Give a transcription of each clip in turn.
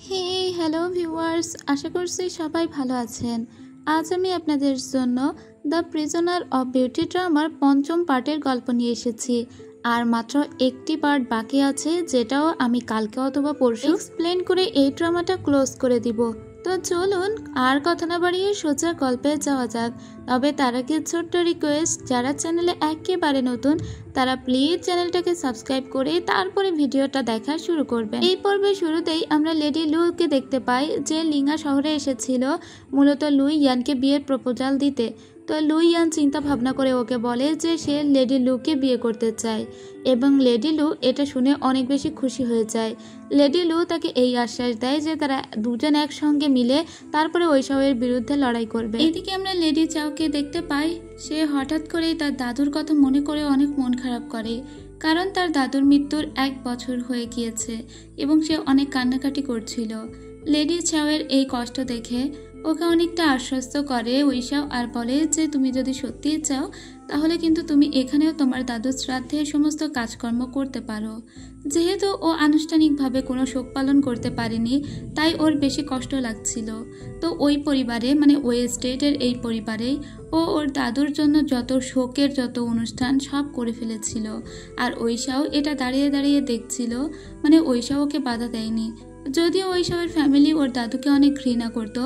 হে hello viewers, আশা করছি সবাই ভালো আছেন। আজ আমি আপনাদের জন্য দ্য প্রিজনার অফ বিউটি ড্রামার পঞ্চম পার্টের গল্প নিয়ে এসেছি। আর মাত্র একটি পার্ট বাকি আছে, যেটাও আমি কালকে অথবা পরশু এক্সপ্লেন করে এই ড্রামাটা ক্লোজ করে দিব। তো চলুন আর কথা না বাড়িয়ে সোজা গল্পে যাওয়া যাক। তবে তার আগে ছোট্ট রিকোয়েস্ট, যারা চ্যানেলে একেবারে নতুন তারা প্লিজ চ্যানেলটাকে সাবস্ক্রাইব করে তারপরে ভিডিওটা দেখা শুরু করবেন। এই পর্বের শুরুতেই আমরা লেডি লুকে দেখতে পাই, যে লিঙ্গা শহরে এসেছিল মূলত লুই ইয়ানকে বিয়ের প্রপোজাল দিতে। তো লুই ইয়ান চিন্তা ভাবনা করে ওকে বলে যে সে লেডি লুকে বিয়ে করতে চায়, এবং লেডি লু এটা শুনে অনেক বেশি খুশি হয়ে যায়। লেডি লু তাকে এই আশ্বাস দেয় যে তারা দুজন একসঙ্গে মিলে তারপরে ওইসবের বিরুদ্ধে লড়াই করবে। এইদিকে আমরা লেডি চাওকে দেখতে পাই, সে হঠাৎ করেই তার দাদুর কথা মনে করে অনেক মন খারাপ করে, কারণ তার দাদুর মৃত্যুর 1 বছর হয়ে গিয়েছে এবং সে অনেক কান্নাকাটি করছিল। লেডি চাওয়ের এই কষ্ট দেখে ওকে অনেকটা আশ্বস্ত করে ওইসাও, আর বলে যে তুমি যদি সত্যিই চাও তাহলে কিন্তু তুমি এখানেও তোমার দাদুর শ্রাদ্ধে সমস্ত কাজকর্ম করতে পারো। যেহেতু ও আনুষ্ঠানিকভাবে কোনো শোক পালন করতে পারেনি, তাই ওর বেশি কষ্ট লাগছিল। তো ওই পরিবারে, মানে ওই স্টেটের এই পরিবারেই ও ওর দাদুর জন্য যত শোকের যত অনুষ্ঠান সব করে ফেলেছিল। আর ওইসাও এটা দাঁড়িয়ে দাঁড়িয়ে দেখছিল, মানে ওইসাও ওকে বাধা দেয়নি। যদিও ওইসবের ফ্যামিলি ওর দাদুকে অনেক ঘৃণা করত,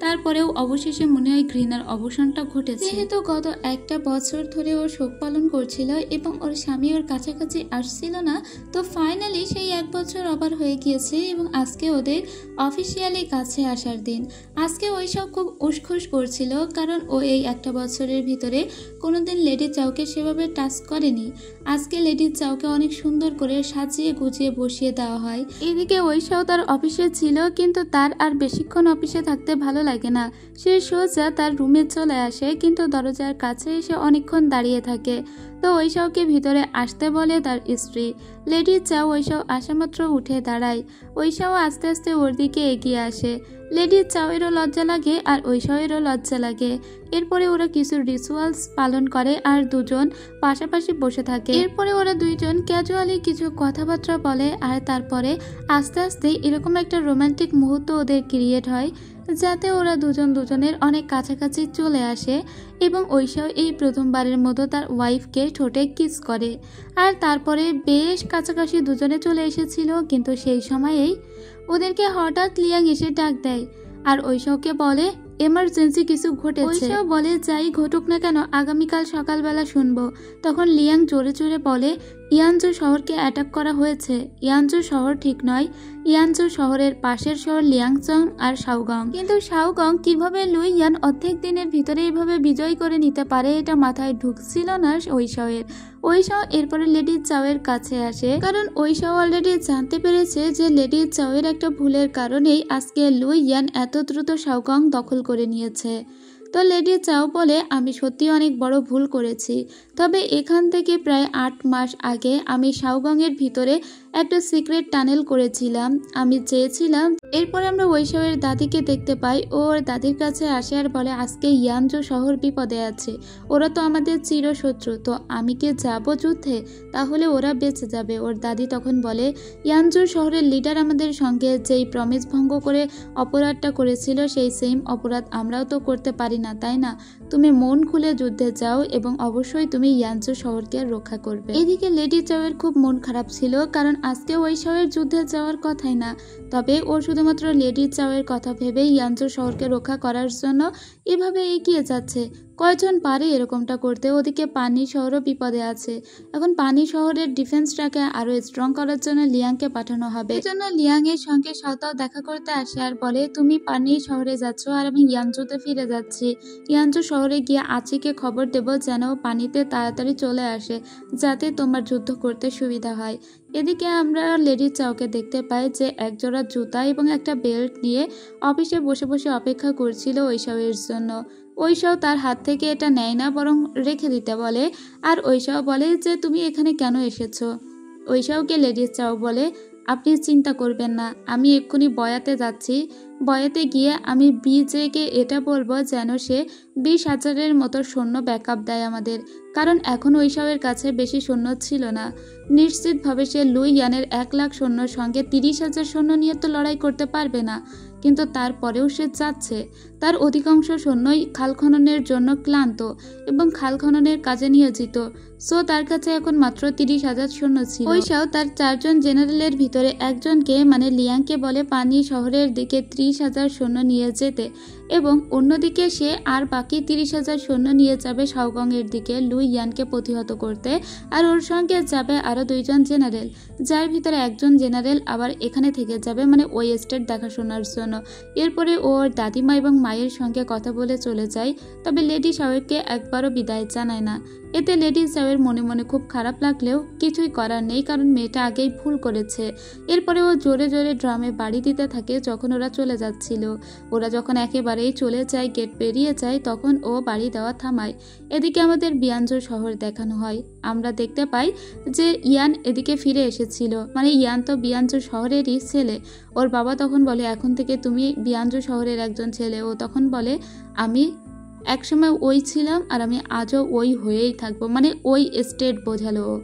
তারপরেও অবশেষে মনে হয় ঘৃণার অবসানটা ঘটেছে। যেহেতু গত 1 বছর ধরে ও শোক পালন করছিল এবং ওর স্বামী ওর কাছাকাছি আসছিল না, তো ফাইনালি সেই 1 বছর আবার হয়ে গিয়েছে এবং আজকে ওদের অফিসিয়ালি কাছে আসার দিন। আজকে ওইসব খুব উসখুস করছিল, কারণ ও এই 1 বছরের ভিতরে কোনোদিন লেডি চাওকে সেভাবে টাচ করেনি। আজকে লেডি চাওকে অনেক সুন্দর করে সাজিয়ে গুছিয়ে বসিয়ে দেওয়া হয়। এদিকে ওইসাও তার অফিসে ছিল, কিন্তু তার আর বেশিক্ষণ অফিসে থাকতে ভালো লাগে না। সে সোজা তার রুমে চলে আসে, কিন্তু দরজার কাছে এসে অনেকক্ষণ দাঁড়িয়ে থাকে। তো ওইসাওকে ভিতরে আসতে বলে তার স্ত্রী। লেডি চাও ওইসাও আসামাত্র উঠে দাঁড়ায়। ওইসাও আস্তে আস্তে ওর দিকে এগিয়ে আসে। লেডি চাওয়েরও লজ্জা লাগে আর ওইসাওয়েরও লজ্জা লাগে। এরপরে ওরা কিছু রিচুয়ালস পালন করে আর দুজন পাশাপাশি বসে থাকে। এরপরে ওরা দুইজন ক্যাজুয়ালি কিছু কথাবার্তা বলে, আর তারপরে আস্তে আস্তে এরকম একটা রোমান্টিক মুহূর্ত ওদের ক্রিয়েট হয়, যাতে ওরা দুজন দুজনের অনেক কাছাকাছি চলে আসে। এবং ওইসাও এই প্রথমবারের মতো তার ওয়াইফকে ঠোঁটে কিস করে। আর তারপরে বেশ কাছাকাছি দুজনে চলে এসেছিল, কিন্তু সেই সময়েই ওদেরকে হঠাৎ লিয়াং এসে ডাক দেয় আর ওইসাওকে বলে এমার্জেন্সি কিছু ঘটেছে। ওইসাও বলে যাই ঘটুক না কেন আগামীকাল সকালবেলা শুনবো। তখন লিয়াং জোরে জোরে বলে ইয়ানজু শহরকে অ্যাটাক করা হয়েছে। ইয়ানজু শহর ঠিক নয়, ইয়ানজু শহরের পাশের শহর লিয়াংচং আর শাওগং। কিন্তু শাওগং কিভাবে লুই ইয়ান অর্ধেক দিনের ভিতরে এইভাবে বিজয় করে নিতে পারে, এটা মাথায় ঢুকছিল না ওইসাওয়ের। ওইসাও এরপরে লেডি চাওয়ের কাছে আসে, কারণ ওইসাও অলরেডি জানতে পেরেছে যে লেডি চাওয়ের একটা ভুলের কারণেই আজকে লুই ইয়ান এত দ্রুত শাওগং দখল করে নিয়েছে। তো লেডি চাও বলে আমি সত্যি অনেক বড় ভুল করেছি, তবে এখান থেকে প্রায় 8 মাস আগে আমি শাওগংয়ের ভিতরে একটা সিক্রেট টানেল করেছিলাম, আমি চেয়েছিলাম। এরপরে আমরা ওইসবের দাদিকে দেখতে পাই, ওর দাদির কাছে আসে আর বলে আজকে ইয়ানজু শহর বিপদে আছে, ওরা তো আমাদের চিরশত্রু, তো আমি কি যাব যুদ্ধে, তাহলে ওরা বেঁচে যাবে। ওর দাদি তখন বলে ইয়ানজু শহরের লিডার আমাদের সঙ্গে যেই প্রমিস ভঙ্গ করে অপরাধটা করেছিল, সেই সেম অপরাধ আমরাও তো করতে পারি না, তাই না? তুমি মন খুলে যুদ্ধে যাও এবং অবশ্যই তুমি ইয়ানজু শহরকে রক্ষা করবে। এদিকে লেডি চাওয়ের খুব মন খারাপ ছিল, কারণ আজকে ওই শহরের যুদ্ধে যাওয়ার কথাই না, তবে ও শুধুমাত্র লেডি চাওয়ের কথা ভেবে ইয়ানজু শহরকে রক্ষা করার জন্য এভাবে এগিয়ে যাচ্ছে। কয়জন পারে এরকমটা করতে? ওদিকে পানি শহরও বিপদে আছে। এখন পানি শহরের ডিফেন্সটাকে আরো স্ট্রং করার জন্য লিয়াংকে পাঠানো হবে। এজন্য লিয়াং এর সঙ্গে সাওতাও দেখা করতে আসে আর বলে তুমি পানি শহরে যাচ্ছ আর আমি ইয়ানজুতে ফিরে যাচ্ছি। ইয়ানজু শহরে গিয়ে আচিকে খবর দেব যেন পানিতে তাড়াতাড়ি চলে আসে, যাতে তোমার যুদ্ধ করতে সুবিধা হয়। এদিকে আমরা লেডি চাওকে দেখতে পাই যে একজোড়া জুতা এবং একটা বেল্ট নিয়ে অফিসে বসে বসে অপেক্ষা করছিল ওইসবের জন্য। ওইসব তার হাত থেকে এটা নেয় না, বরং রেখে দিতে বলে। আর ওইসব বলে যে তুমি এখানে কেন এসেছো? ওইসবকে লেডি চাও বলে আপনি চিন্তা করবেন না, আমি এক্ষুনি বয়াতে যাচ্ছি। বয়াতে গিয়ে আমি বিজেকে এটা বলবো যেন সে 20,000-এর মতো সৈন্য ব্যাকআপ দেয় আমাদের, কারণ এখন ওইসবের কাছে বেশি সৈন্য ছিল না। নিশ্চিতভাবে সে লুই ইয়ানের 1 লাখ সৈন্যর সঙ্গে 30,000 সৈন্য নিয়ে তো লড়াই করতে পারবে না, কিন্তু তারপরেও সে যাচ্ছে। তার অধিকাংশ সৈন্যই খাল খননের জন্য ক্লান্ত এবং খাল খননের কাজে নিয়োজিত, সো তার কাছে এখন মাত্র 30,000 সৈন্য ছিল। ওইসাও তার 4 জন জেনারেলের ভিতরে একজনকে মানে লিয়াংকে বলে পানি শহরের দিকে 30,000 সৈন্য নিয়ে যেতে, এবং অন্যদিকে সে আর বাকি 30,000 সৈন্য নিয়ে যাবে শাওগংয়ের দিকে লুই ইয়ানকে প্রতিহত করতে। আর ওর সঙ্গে যাবে আরও 2 জন জেনারেল, যার ভিতরে একজন জেনারেল আবার এখানে থেকে যাবে মানে ওই স্টেট দেখাশোনার জন্য। এরপরে ওর দাদিমা এবং মায়ের সঙ্গে কথা বলে চলে যায়, তবে লেডি শাওকে একবারও বিদায় জানায় না। এতে লেডি শাওয়ের মনে মনে খুব খারাপ লাগলেও কিছুই করার নেই, কারণ মেয়েটা আগেই ভুল করেছে। এরপরে ও জোরে জোরে ড্রামে বাড়ি দিতে থাকে যখন ওরা চলে যাচ্ছিল। ওরা যখন একেবারেই চলে যায়, গেট পেরিয়ে যায়, তখন ও বাড়ি দেওয়া থামায়। এদিকে আমাদের বিয়ানজো শহর দেখানো হয়। আমরা দেখতে পাই যে ইয়ান এদিকে ফিরে এসেছিল, মানে ইয়ান তো বিয়ানজো শহরেরই ছেলে। ওর বাবা তখন বলে এখন থেকে তুমি বিয়ানজো শহরের একজন ছেলে। ও তখন বলে আমি একসময় ওই ছিলাম আর আমি আজও ওই হয়েই থাকবো, মানে ওই স্টেট বোঝালো ও।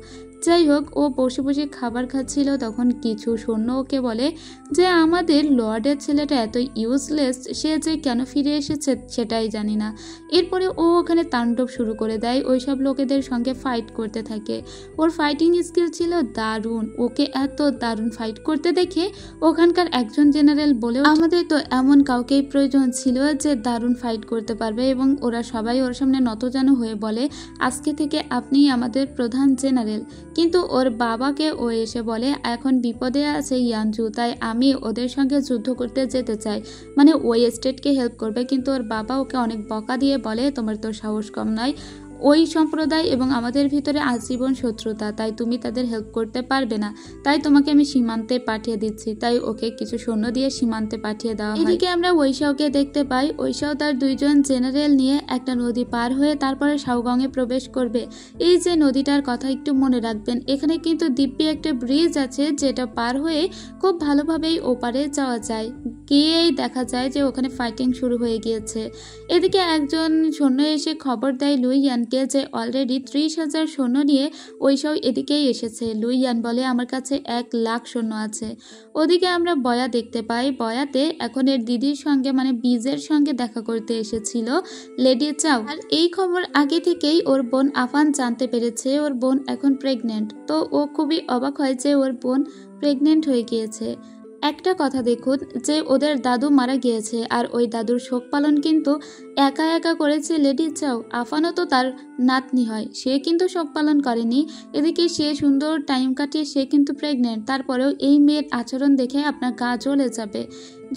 যাই হোক, ও বসে বসে খাবার খাচ্ছিল, তখন কিছু সৈন্য ওকে বলে যে আমাদের লর্ডের ছেলেটা এত ইউজলেস, সে যে কেন ফিরে এসেছে সেটাই জানি না। এরপরে ও ওখানে তাণ্ডব শুরু করে দেয়, ওইসব লোকেদের সঙ্গে ফাইট করতে থাকে। ওর ফাইটিং স্কিল ছিল দারুণ, ওকে এত দারুণ ফাইট করতে দেখে ওখানকার একজন জেনারেল বলেও আমাদের তো এমন কাউকেই প্রয়োজন ছিল যে দারুণ ফাইট করতে পারবে, এবং ওরা সবাই ওর সামনে নতজানু হয়ে বলে আজকে থেকে আপনিই আমাদের প্রধান জেনারেল। কিন্তু ওর বাবাকে ও এসে বলে এখন বিপদে আছে ইয়ানজু, তাই আমি ওদের সঙ্গে যুদ্ধ করতে যেতে চাই, মানে ওই স্টেটকে হেল্প করবে। কিন্তু ওর বাবা ওকে অনেক বকা দিয়ে বলে তোমার তো সাহস কম নয়, ওই সম্প্রদায় এবং আমাদের ভিতরে আজীবন শত্রুতা, তাই তুমি তাদের হেল্প করতে পারবে না, তাই তোমাকে আমি সীমান্তে পাঠিয়ে দিচ্ছি। তাই ওকে কিছু সৈন্য দিয়ে সীমান্তে পাঠিয়ে দেওয়া হয়। এদিকে আমরা ওইসাওকে দেখতে পাই, ওইসাও তার 2 জন জেনারেল নিয়ে একটা নদী পার হয়ে তারপরে শাওগংয়ে প্রবেশ করবে। এই যে নদীটার কথা একটু মনে রাখবেন, এখানে কিন্তু দিব্যি একটা ব্রিজ আছে যেটা পার হয়ে খুব ভালোভাবেই ওপারে যাওয়া যায়। গিয়েই দেখা যায় যে ওখানে ফাইটিং শুরু হয়ে গিয়েছে। এদিকে একজন সৈন্য এসে খবর দেয় লুই ইয়ানকে যে অলরেডি 30,000 সৈন্য নিয়ে ওইসব এদিকেই এসেছে। লুই ইয়ান বলে আমার কাছে 1 লাখ সৈন্য আছে। ওদিকে আমরা বয়া দেখতে পাই, বয়াতে এখন এর দিদির সঙ্গে মানে বিজের সঙ্গে দেখা করতে এসেছিল লেডি চাও। আর এই খবর আগে থেকেই ওর বোন আফান জানতে পেরেছে, ওর বোন এখন প্রেগনেন্ট। তো ও খুবই অবাক হয় যে ওর বোন প্রেগনেন্ট হয়ে গিয়েছে। একটা কথা দেখুন যে ওদের দাদু মারা গিয়েছে, আর ওই দাদুর শোক পালন কিন্তু একা একা করেছে লেডি চাও। আফানও তো তার নাতনি হয়, সে কিন্তু শোক পালন করেনি। এদিকে সে সুন্দর টাইম কাটিয়ে সে কিন্তু প্রেগনেন্ট, তারপরেও এই মেয়ের আচরণ দেখে আপনার গা জ্বলে যাবে।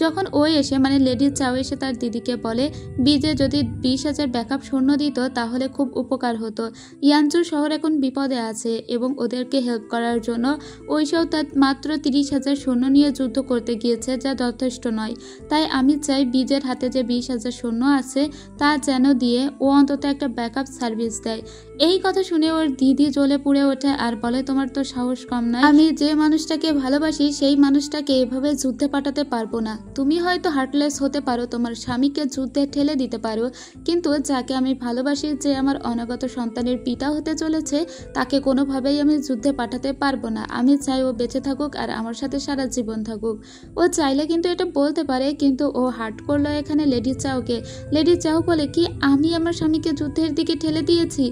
যখন ওই এসে মানে লেডি চাও এসে তার দিদিকে বলে বিজে যদি 20,000 ব্যাকআপ সৈন্য দিত তাহলে খুব উপকার হতো। ইয়ানজু শহর এখন বিপদে আছে এবং ওদেরকে হেল্প করার জন্য ওইসব তার মাত্র 30,000 সৈন্য নিয়ে যুদ্ধ করতে গিয়েছে, যা যথেষ্ট নয়। তাই আমি চাই বিজের হাতে যে 20,000 সৈন্য আছে তা যেন দিয়ে ও অন্তত একটা ব্যাকআপ সার্ভিস দেয়। এই কথা শুনে ওর দিদি জ্বলে পুড়ে ওঠে আর বলে তোমার তো সাহস কম নয়, আমি যে মানুষটাকে ভালোবাসি সেই মানুষটাকে এভাবে যুদ্ধে পাঠাতে পারবো না। তুমি হয়তো হার্টলেস হতে পারো, তোমার স্বামীকে যুদ্ধে ঠেলে দিতে পারো, কিন্তু যাকে আমি ভালোবাসি, যে আমার অনাগত সন্তানের পিতা হতে চলেছে, তাকে কোনোভাবেই আমি যুদ্ধে পাঠাতে পারবো না। আমি চাই ও বেঁচে থাকুক আর আমার সাথে সারা জীবন থাকুক। ও চাইলে কিন্তু এটা বলতে পারে, কিন্তু ও হার্ট করলো এখানে লেডি চাওকে। লেডি চাও বলে কি আমি আমার স্বামীকে যুদ্ধের দিকে ঠেলে দিয়েছি?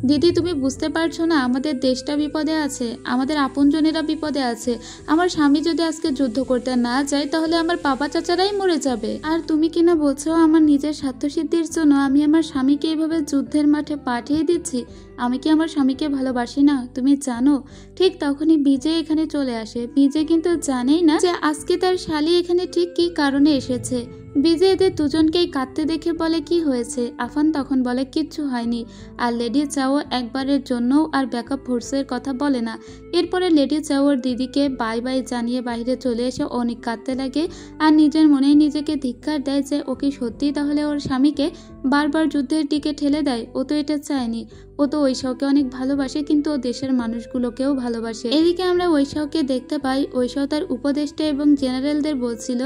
দিদি তুমি বুঝতে পারছো না, আমাদের দেশটা বিপদে আছে, আমাদের আপনজনেরা বিপদে আছে। আমার স্বামী যদি আজকে যুদ্ধ করতে না যায় তাহলে আমার বাবা চাচারাই মরে যাবে। আর তুমি কিনা বলছো আমার নিজের স্বার্থসিদ্ধির জন্য আমি আমার স্বামীকে এইভাবে যুদ্ধের মাঠে পাঠিয়ে দিচ্ছি? আমি কি আমার স্বামীকে ভালোবাসি না তুমি জানো? ঠিক তখনই বিজে এখানে চলে আসে। বিজে কিন্তু জানেই না যে আজকে তার শালি এখানে ঠিক কি কারণে এসেছে। বিজে এদের দুজনকেই কাঁদতে দেখে বলে কি হয়েছে? আফান তখন বলে কিচ্ছু হয়নি। আর লেডি চাও একবারের জন্যও আর ব্যাকআপ ফোর্সের কথা বলে না। এরপরে লেডি চাও ওর দিদিকে বাই বাই জানিয়ে বাইরে চলে এসে অনেক কাঁদতে লাগে আর নিজের মনেই নিজেকে ধিক্কার দেয় যে ও কি সত্যিই তাহলে ওর স্বামীকে বারবার যুদ্ধের দিকে ঠেলে দেয়। ও তো এটা চায়নি। ও তো ঐশাওকে অনেক ভালোবাসে, কিন্তু ও দেশের মানুষগুলোকেও ভালোবাসে। এদিকে আমরা ঐশাওকে দেখতে পাই, ঐশাও তার উপদেষ্টা এবং জেনারেলদের বলছিল,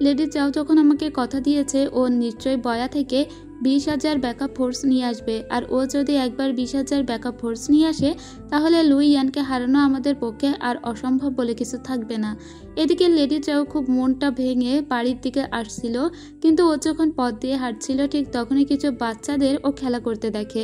লেডি চাও যখন আমাকে কথা দিয়েছে ও নিশ্চয়ই বয়া থেকে 20,000 ব্যাকআপ ফোর্স নিয়ে আসবে। আর ও যদি একবার 20,000 ব্যাকআপ ফোর্স নিয়ে আসে তাহলে লুই ইয়ানকে হারানো আমাদের পক্ষে আর অসম্ভব বলে কিছু থাকবে না। এদিকে লেডি চাও খুব মনটা ভেঙে বাড়ির দিকে আসছিল, কিন্তু ও যখন পথ দিয়ে হাঁটছিল ঠিক তখনই কিছু বাচ্চাদের ও খেলা করতে দেখে,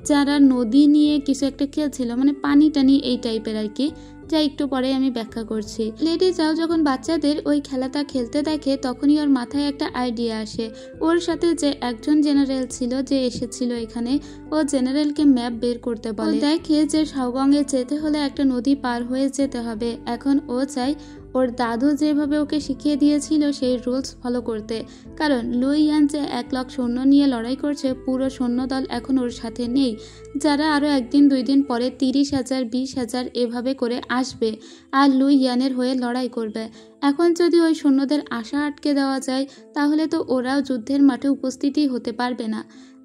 যারা নদী নিয়ে কিছু একটা খেলছিল, মানে পানি টানি এই টাইপের আর কি, যা একটু পরে আমি ব্যাখ্যা করছি। লেডি চাও যখন বাচ্চাদের ওই খেলাটা খেলতে দেখে তখনই ওর মাথায় একটা আইডিয়া আসে। ওর সাথে যে একজন জেনারেল ছিল যে এসেছিল এখানে, ও জেনারেলকে ম্যাপ বের করতে বলে। দেখে যে শাওগংয়ে যেতে হলে একটা নদী পার হয়ে যেতে হবে। এখন ও চাই ওর দাদু যেভাবে ওকে শিখিয়ে দিয়েছিল সেই রুলস ফলো করতে, কারণ লুই ইয়ান যে 1 লাখ সৈন্য নিয়ে লড়াই করছে, পুরো সৈন্যদল এখন ওর সাথে নেই, যারা আরও 1 দিন 2 দিন পরে 30,000 20,000 এভাবে করে আসবে আর লুই ইয়ানের হয়ে লড়াই করবে। এখন যদি ওই সৈন্যদের আশা আটকে দেওয়া যায় তাহলে তো ওরাও যুদ্ধের মাঠে উপস্থিতই হতে পারবে না।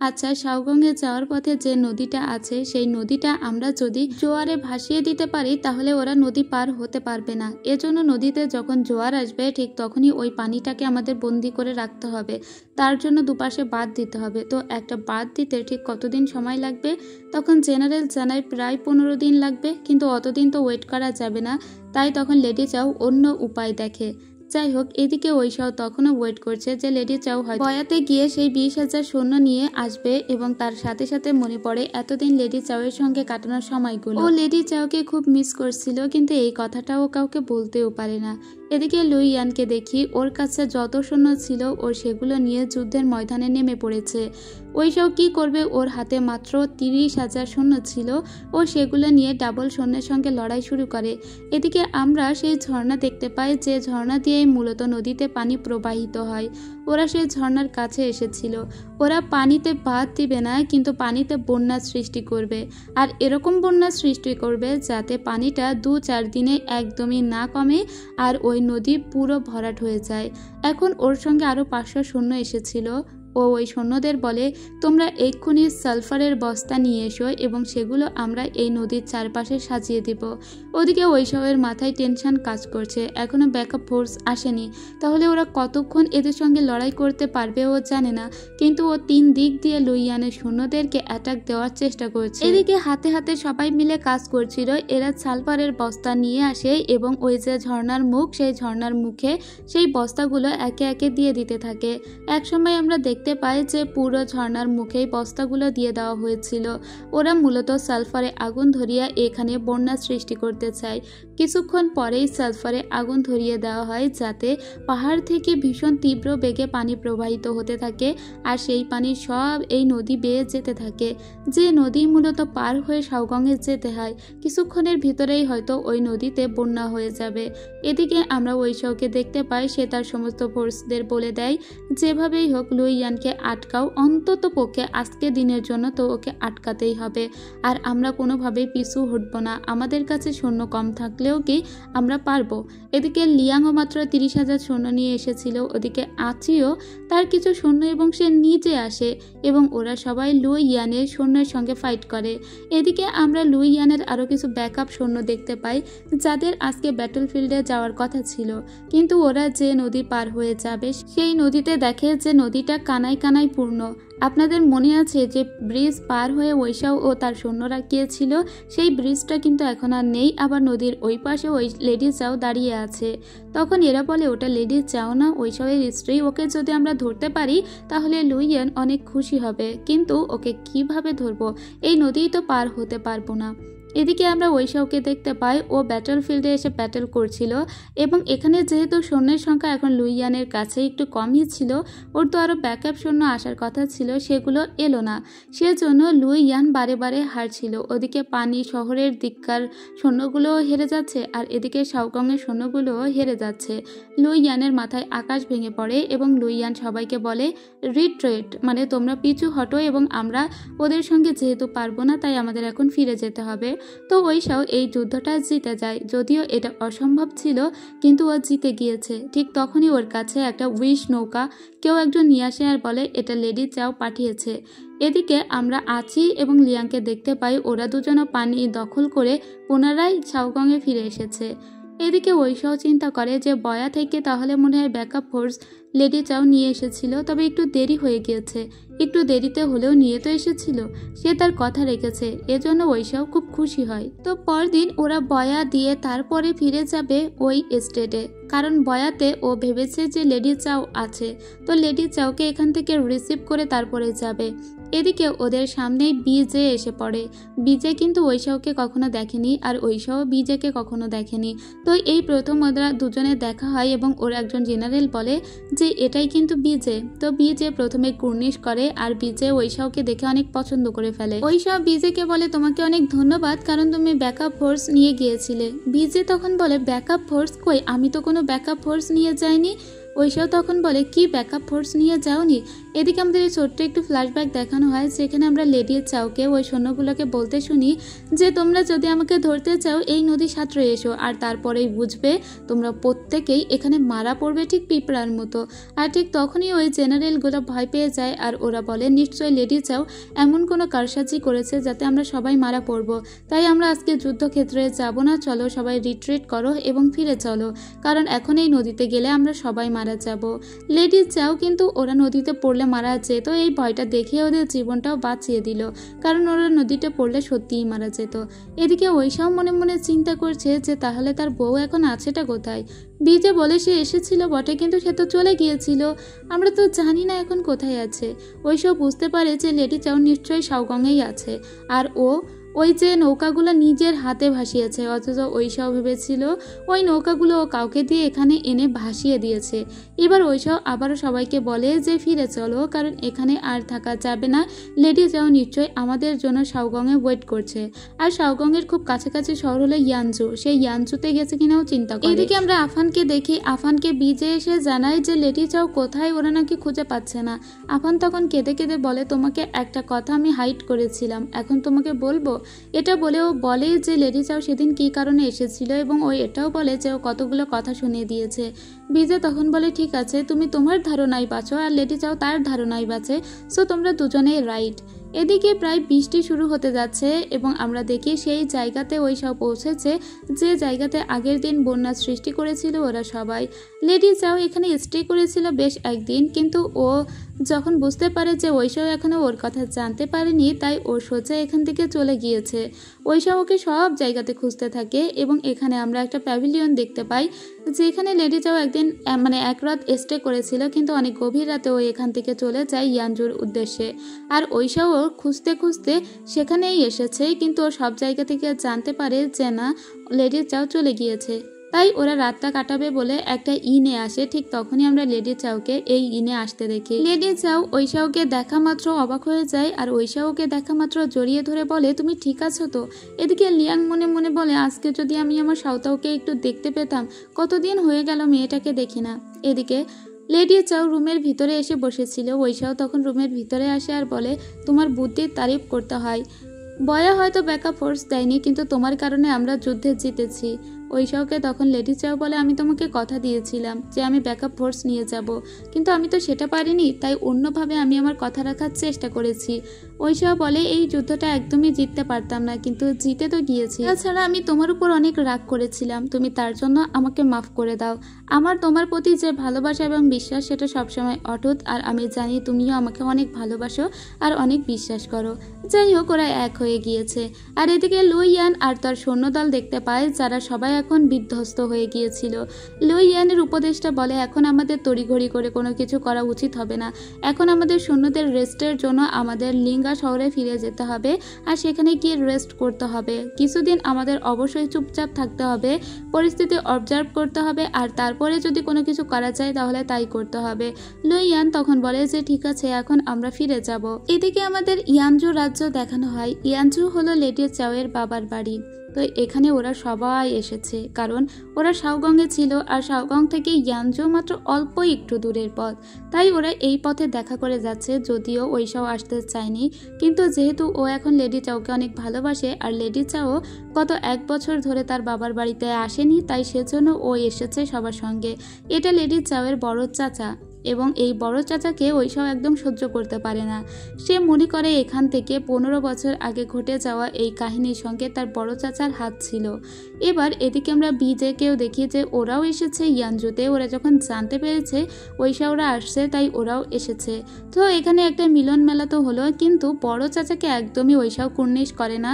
আচ্ছা, শাওগংয়ে যাওয়ার পথে যে নদীটা আছে সেই নদীটা আমরা যদি জোয়ারে ভাসিয়ে দিতে পারি তাহলে ওরা নদী পার হতে পারবে না। এজন্য নদীতে যখন জোয়ার আসবে ঠিক তখনই ওই পানিটাকে আমাদের বন্দি করে রাখতে হবে। তার জন্য দুপাশে বাঁধ দিতে হবে। তো একটা বাঁধ দিতে ঠিক কতদিন সময় লাগবে? তখন জেনারেল জানায় প্রায় 15 দিন লাগবে, কিন্তু অতদিন তো ওয়েট করা যাবে না। তাই তখন লেডি চাও অন্য উপায় দেখে। যাই হোক, এদিকে ঐশাও তখনও ওয়েট করছে যে লেডি চাও হয় বয়াতে গিয়ে সেই 20,000 সৈন্য নিয়ে আসবে, এবং তার সাথে সাথে মনে পড়ে এতদিন লেডি চাওয়ের সঙ্গে কাটানোর সময়গুলো। ও লেডি চাওকে খুব মিস করছিল, কিন্তু এই কথাটাও কাউকে বলতেও পারে না। এদিকে লুই ইয়ানকে দেখি ওর কাছে যত সৈন্য ছিল ও সেগুলো নিয়ে যুদ্ধের ময়দানে নেমে পড়েছে। ঐশাও কি করবে? ওর হাতে মাত্র 30,000 সৈন্য ছিল। ও সেগুলো নিয়ে ডাবল সৈন্যের সঙ্গে লড়াই শুরু করে। এদিকে আমরা সেই ঝর্ণা দেখতে পাই, যে ঝর্ণা দিয়ে মূলত নদীতে পানি প্রবাহিত হয়। ওরা সেই ঝর্ণার কাছে এসেছিল। ওরা পানিতে বাদ দিবে না, কিন্তু পানিতে বন্যা সৃষ্টি করবে। আর এরকম বন্যা সৃষ্টি করবে যাতে পানিটা 2-4 দিনে একদমই না কমে আর ওই নদী পুরো ভরাট হয়ে যায়। এখন ওর সঙ্গে আরও 500 সৈন্য এসেছিল। ও ওই সৈন্যদের বলে, তোমরা এক্ষুনি সালফারের বস্তা নিয়ে এসো এবং সেগুলো আমরা এই নদীর চারপাশে সাজিয়ে দিব। ওদিকে ঐশাওয়ের মাথায় টেনশন কাজ করছে, এখনো ব্যাকআপ ফোর্স আসেনি। তাহলে ওরা কতক্ষণ এদের সঙ্গে লড়াই করতে পারবে ও জানে না, কিন্তু ও 3 দিক দিয়ে লুই ইয়ানের সৈন্যদেরকে অ্যাটাক দেওয়ার চেষ্টা করছে। এদিকে হাতে হাতে সবাই মিলে কাজ করছিল। এরা সালফারের বস্তা নিয়ে আসে এবং ওই যে ঝর্ণার মুখ, সেই ঝর্ণার মুখে সেই বস্তাগুলো একে একে দিয়ে দিতে থাকে। একসময় আমরা দেখতে পাই যে পুরো ঝর্ণার মুখেই বস্তাগুলো দিয়ে দেওয়া হয়েছিল। ওরা মূলত সালফারে আগুন ধরিয়ে এখানে বন্যা সৃষ্টি করতে চায়। কিছুক্ষণ পরেই সালফারে আগুন ধরিয়ে দেওয়া হয় যাতে পাহাড় থেকে ভীষণ তীব্র বেগে পানি প্রবাহিত হতে থাকে, আর সেই পানি সব এই নদী বেয়ে যেতে থাকে, যে নদী মূলত পার হয়ে শাওগংয়ে যেতে হয়। কিছুক্ষণের ভিতরেই হয়তো ওই নদীতে বন্যা হয়ে যাবে। এদিকে আমরা ঐশাওকে দেখতে পাই, সে তার সমস্ত ফোর্সদের বলে দেয় যেভাবেই হোক লুই ইয়ানকে আটকাও, অন্তত পক্ষে আজকে দিনের জন্য তো ওকে আটকাতেই হবে। আর আমরা কোনোভাবেই পিছু হটবো না, আমাদের কাছে সৈন্য কম থাকলেও কি আমরা পারবো। এদিকে লিয়াংও মাত্র 30,000 সৈন্য নিয়ে এসেছিল। ওদিকে আচিও তার কিছু সৈন্য এবং সে নিজে আসে এবং ওরা সবাই লুই ইয়ানের সৈন্যের সঙ্গে ফাইট করে। এদিকে আমরা লুই ইয়ানের আরও কিছু ব্যাকআপ সৈন্য দেখতে পাই যাদের আজকে ব্যাটলফিল্ডে যাওয়ার কথা ছিল, কিন্তু ওরা যে নদী পার হয়ে যাবে সেই নদীতে দেখে যে নদীটা কানায় কানায় পূর্ণ। আপনাদের মনে আছে যে ব্রিজ পার হয়ে ঐশাও ও তার সৈন্যরা গিয়েছিল, সেই ব্রিজটা কিন্তু এখন আর নেই। আবার নদীর ওই পাশে ওই লেডি চাও দাঁড়িয়ে আছে। তখন এরা বলে ওটা লেডি চাও না, ঐশাওয়ের স্ত্রী। ওকে যদি আমরা ধরতে পারি তাহলে লুই ইয়ান অনেক খুশি হবে, কিন্তু ওকে কিভাবে ধরবো? এই নদীই তো পার হতে পারবো না। এদিকে আমরা ঐশাওকে দেখতে পাই, ও ব্যাটলফিল্ডে এসে ব্যাটল করছিল এবং এখানে যেহেতু সৈন্যের সংখ্যা এখন লুই ইয়ানের কাছে একটু কমই ছিল, ওর তো আরও ব্যাকআপ সৈন্য আসার কথা ছিল, সেগুলো এলো না। সেজন্য লুই ইয়ান বারে বারে হারছিল। ওদিকে পানি শহরের দিককার সৈন্যগুলোও হেরে যাচ্ছে আর এদিকে শাওগংয়ের সৈন্যগুলোও হেরে যাচ্ছে। লুই ইয়ানের মাথায় আকাশ ভেঙে পড়ে এবং লুই ইয়ান সবাইকে বলে রিট্রেট, মানে তোমরা পিছু হটো এবং আমরা ওদের সঙ্গে যেহেতু পারবো না তাই আমাদের এখন ফিরে যেতে হবে। তো ওইশাও এই যুদ্ধটা জিতে যায়, যদিও এটা অসম্ভব ছিল কিন্তু ও জিতে গিয়েছে। ঠিক তখনই ওর কাছে একটা উইশ নৌকা কেউ একজন নিয়ে আসে আর বলে এটা লেডি চাও পাঠিয়েছে। এদিকে আমরা আছি এবং লিয়াংকে দেখতে পাই ওরা দুজনও পানি দখল করে পুনরায় শাওগংয়ে ফিরে এসেছে। এদিকে ওইশাও চিন্তা করে যে বয়া থেকে তাহলে মনে হয় ব্যাকআপ ফোর্স লেডি চাও নিয়ে এসেছিল, তবে একটু দেরি হয়ে গিয়েছে। একটু দেরিতে হলেও নিয়ে তো এসেছিল, সে তার কথা রেখেছে, এজন্য ওইশাও খুব খুশি হয়। তো পরদিন ওরা বয়া দিয়ে তারপরে ফিরে যাবে ওই স্টেটে, কারণ বয়াতে ও ভেবেছে যে লেডি চাও আছে, তো লেডি চাওকে এখান থেকে রিসিভ করে তারপরে যাবে। এদিকে ওদের সামনেই বিজে এসে পড়ে। বিজে কিন্তু ওইশাওকে কখনো দেখেনি আর ওইশাও বিজেকে কখনো দেখেনি। তো এই প্রথম ওরা দুজনে দেখা হয় এবং ওর একজন জেনারেল বলে যে এটাই কিন্তু বিজে। তো বিজে প্রথমে কুর্নিশ করে আর বিজে ওইশাওকে দেখে অনেক পছন্দ করে ফেলে। ওইশাও বিজেকে বলে তোমাকে অনেক ধন্যবাদ, কারণ তুমি ব্যাকআপ ফোর্স নিয়ে গিয়েছিলে। বিজে তখন বলে ব্যাকআপ ফোর্স কই, আমি তো কোনো ব্যাকআপ ফোর্স নিয়ে যাইনি। ওইশাও তখন বলে কি ব্যাকআপ ফোর্স নিয়ে যাওনি? এদিকে আমাদের ছোট্ট একটু ফ্ল্যাশব্যাক দেখানো হয়, যেখানে আমরা লেডি চাওকে ওই সৈন্যগুলোকে বলতে শুনি যে তোমরা যদি আমাকে ধরতে চাও এই নদী সাঁতরে এসো, আর তারপরেই বুঝবে তোমরা প্রত্যেকেই এখানে মারা পড়বে ঠিক পিঁপড়ার মতো। আর ঠিক তখনই ওই জেনারেলগুলো ভয় পেয়ে যায় আর ওরা বলে নিশ্চয়ই লেডি চাও এমন কোনো কারসাজি করেছে যাতে আমরা সবাই মারা পড়ব, তাই আমরা আজকে যুদ্ধক্ষেত্রে যাব না, চলো সবাই রিট্রিট করো এবং ফিরে চলো, কারণ এখন এই নদীতে গেলে আমরা সবাই মারা যাব। লেডি চাও কিন্তু ওরা নদীতে পড়লে মারা যেত, এই ভয়টা দেখে ওদের জীবনটাও বাঁচিয়ে দিল, কারণ ওরা নদীতে পড়লে সত্যিই মারা যেত। এদিকে ওইসব মনে মনে চিন্তা করছে যে তাহলে তার বউ এখন আছেটা কোথায়। বিজে বলে সে এসেছিল বটে কিন্তু সে তো চলে গিয়েছিল, আমরা তো জানি না এখন কোথায় আছে। ওইসব বুঝতে পারে যে লেডি চাও নিশ্চয়ই শাওগংয়েই আছে, আর ওই যে নৌকাগুলো নিজের হাতে ভাসিয়েছে, অথচ ওইসব ভেবেছিল ওই নৌকাগুলো ও কাউকে দিয়ে এখানে এনে ভাসিয়ে দিয়েছে। এবার ওইসব আবারও সবাইকে বলে যে ফিরে চলো, কারণ এখানে আর থাকা যাবে না, লেডি চাও নিশ্চয়ই আমাদের জন্য শাওগংয়ে ওয়েট করছে। আর শাওগংয়ের খুব কাছাকাছি শহর হলো ইয়ানজু, সেই ইয়ানজুতে গেছে কিনাও চিন্তা করে। এদিকে আমরা আফানকে দেখি, আফানকে বিজে এসে জানায় যে লেডি চাও কোথায়, ওরা নাকি খুঁজে পাচ্ছে না। আফান তখন কেঁদে কেঁদে বলে তোমাকে একটা কথা আমি হাইড করেছিলাম, এখন তোমাকে বলবো। এটা বলে ও বলে যে লেডি চাও সেদিন কী কারণে এসেছিল এবং ও এটাও বলে যে ও কতগুলো কথা শুনিয়ে দিয়েছে। বিজে তখন বলে ঠিক আছে, তুমি তোমার ধারণাই বাঁচো আর লেডি চাও তার ধারণাই বাঁচে, সো তোমরা দুজনেই রাইট। এদিকে প্রায় বৃষ্টি শুরু হতে যাচ্ছে এবং আমরা দেখি সেই জায়গাতে ওই সব পৌঁছেছে যে জায়গাতে আগের দিন বন্যা সৃষ্টি করেছিল ওরা সবাই। লেডি চাও এখানে স্টে করেছিল বেশ একদিন, কিন্তু ও যখন বুঝতে পারে যে ওইসব এখনও ওর কথা জানতে পারেনি, তাই ও সোজা এখান থেকে চলে গিয়েছে। ওইসব ওকে সব জায়গাতে খুঁজতে থাকে এবং এখানে আমরা একটা প্যাভিলিয়ন দেখতে পাই যেখানে লেডি চাও একদিন এক রাত স্টে করেছিল, কিন্তু অনেক গভীর রাতে ও এখান থেকে চলে যায় ইয়ানজুর উদ্দেশ্যে। আর ওইসব ও খুঁজতে খুঁজতে সেখানেই এসেছে, কিন্তু ও সব জায়গা থেকে জানতে পারে যে না লেডি চাও চলে গিয়েছে, তাই ওরা রাতটা কাটাবে বলে একটা ইনে আসে। ঠিক তখনই আমরা লেডি চাওকে এই ইনে আসতে দেখি। লেডি চাও ওইশাওকে দেখা মাত্র অবাক হয়ে যায় আর ওইশাওকে দেখা মাত্র জড়িয়ে ধরে বলে তুমি ঠিক আছো তো? এদিকে লিয়াং মনে মনে বলে আজকে যদি আমি আমার সাউতাওকে একটু দেখতে পেতাম, কতদিন হয়ে গেল মেয়েটাকে দেখি না। এদিকে লেডি চাও রুমের ভিতরে এসে বসেছিল, ওইশাও তখন রুমের ভিতরে আসে আর বলে তোমার বুদ্ধির তারিফ করতে হয়, বয়া হয়তো ব্যাকআপ ফোর্স দেয়নি কিন্তু তোমার কারণে আমরা যুদ্ধে জিতেছি। ওইশাওকে তখন লেডি চাও বলে আমি তোমাকে কথা দিয়েছিলাম যে আমি ব্যাকআপ ফোর্স নিয়ে যাব, কিন্তু আমি তো সেটা পারিনি, তাই অন্যভাবে আমি আমার কথা রাখার চেষ্টা করেছি। ওইশাও বলে এই যুদ্ধটা একদমই জিততে পারতাম না, কিন্তু জিতে তো গিয়েছি। তাছাড়া আমি তোমার উপর অনেক রাগ করেছিলাম, তুমি তার জন্য আমাকে মাফ করে দাও। আমার তোমার প্রতি যে ভালোবাসা এবং বিশ্বাস সেটা সবসময় অটুট, আর আমি জানি তুমিও আমাকে অনেক ভালোবাসো আর অনেক বিশ্বাস করো। যাই হোক ওরা এক হয়ে গিয়েছে। আর এদিকে লুই ইয়ান আর তার সৈন্যদল দেখতে পায় যারা সবাই এখন বিধ্বস্ত হয়ে গিয়েছিল। লুই ইয়ানের উপদেশটা বলে এখন আমাদের তড়িঘড়ি করে কোনো কিছু করা উচিত হবে না, এখন আমাদের সৈন্যদের রেস্টের জন্য আমাদের লিঙ্গা শহরে ফিরে যেতে হবে আর সেখানে গিয়ে রেস্ট করতে হবে। কিছুদিন আমাদের অবশ্যই চুপচাপ থাকতে হবে, পরিস্থিতি অবজার্ভ করতে হবে, আর তারপরে যদি কোনো কিছু করা যায় তাহলে তাই করতে হবে। লুই ইয়ান তখন বলে যে ঠিক আছে এখন আমরা ফিরে যাব। এদিকে আমাদের ইয়ানজু রাজ্য দেখানো হয়। ইয়ানজু হলো লেডি চাওয়ের বাবার বাড়ি। তো এখানে ওরা সবাই এসেছে, কারণ ওরা শাওগংয়ে ছিল আর শাওগং থেকে ইয়ানজো মাত্র অল্প একটু দূরের পথ, তাই ওরা এই পথে দেখা করে যাচ্ছে। যদিও ওইসাও আসতে চায়নি, কিন্তু যেহেতু ও এখন লেডি চাওকে অনেক ভালোবাসে আর লেডি চাও গত 1 বছর ধরে তার বাবার বাড়িতে আসেনি, তাই সেজন্য ও এসেছে সবার সঙ্গে। এটা লেডি চাওয়ের বড় চাচা, এবং এই বড় চাচাকে ওইসব একদম সহ্য করতে পারে না। সে মনে করে এখান থেকে 15 বছর আগে ঘটে যাওয়া এই কাহিনীর সঙ্গে তার বড় চাচার হাত ছিল। এবার এদিকে আমরা বিজেকেও দেখি যে ওরাও এসেছে ইয়ানজুতে। ওরা যখন জানতে পেরেছে ওইসবরা আসছে, তাই ওরাও এসেছে। তো এখানে একটা মিলন মেলা তো হলো, কিন্তু বড় চাচাকে একদমই ওইসব কুর্নিশ করে না,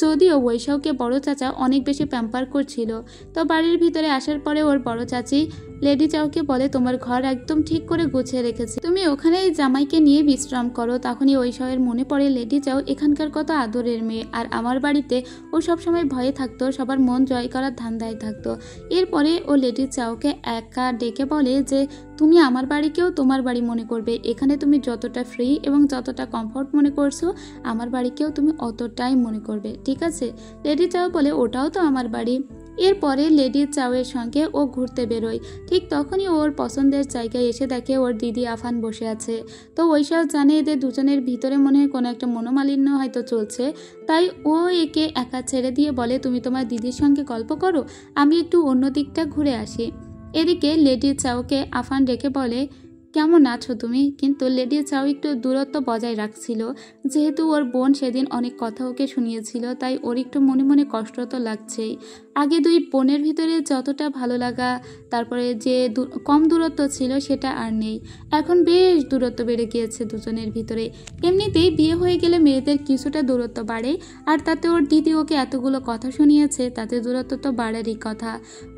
যদিও ওইসবকে বড় চাচা অনেক বেশি প্যাম্পার করছিল। তো বাড়ির ভিতরে আসার পরে ওর বড় চাচি লেডি চাওকে বলে, তোমার ঘর একদম ঠিক করে গুছিয়ে রেখেছি, তুমি ওখানেই জামাইকে নিয়ে বিশ্রাম করো। তখনই ওইসবের মনে পড়ে লেডি চাও এখানকার কত আদরের মেয়ে, আর আমার বাড়িতে ও সবসময় ভয়ে থাকতো, সবার মন জয় করার ধান্দায় থাকতো। এরপরে ও লেডি চাওকে একা ডেকে বলে যে তুমি আমার বাড়িকেও তোমার বাড়ি মনে করবে, এখানে তুমি যতটা ফ্রি এবং যতটা কমফোর্ট মনে করছো আমার বাড়িকেও তুমি অতটাই মনে করবে, ঠিক আছে? লেডি চাও বলে ওটাও তো আমার বাড়ি। এরপরে লেডি চাওয়ের সঙ্গে ও ঘুরতে বেরোয়। ঠিক তখনই ওর পছন্দের জায়গায় এসে দেখে ওর দিদি আফান বসে আছে। তো ওইসব জানে এদের দুজনের ভিতরে মনে হয় কোনো একটা মনোমালিন্য হয়তো চলছে, তাই ও একে একা ছেড়ে দিয়ে বলে তুমি তোমার দিদির সঙ্গে গল্প করো, আমি একটু অন্য দিকটা ঘুরে আসি। এদিকে লেডি চাওকে আফান ডেকে বলে কেমন আছো তুমি, কিন্তু লেডি চাও একটু দূরত্ব বজায় রাখছিল, যেহেতু ওর বোন সেদিন অনেক কথা ওকে শুনিয়েছিল, তাই ওর একটু মনে মনে কষ্ট তো লাগছেই। আগে দুই বোনের ভিতরে যতটা ভালো লাগা, তারপরে যে কম দূরত্ব ছিল সেটা আর নেই, এখন বেশ দূরত্ব বেড়ে গিয়েছে দুজনের ভিতরে। এমনিতেই বিয়ে হয়ে গেলে মেয়েদের কিছুটা দূরত্ব বাড়ে, আর তাতে ওর দিদি ওকে এতগুলো কথা শুনিয়েছে, তাতে দূরত্ব তো বাড়ারই কথা।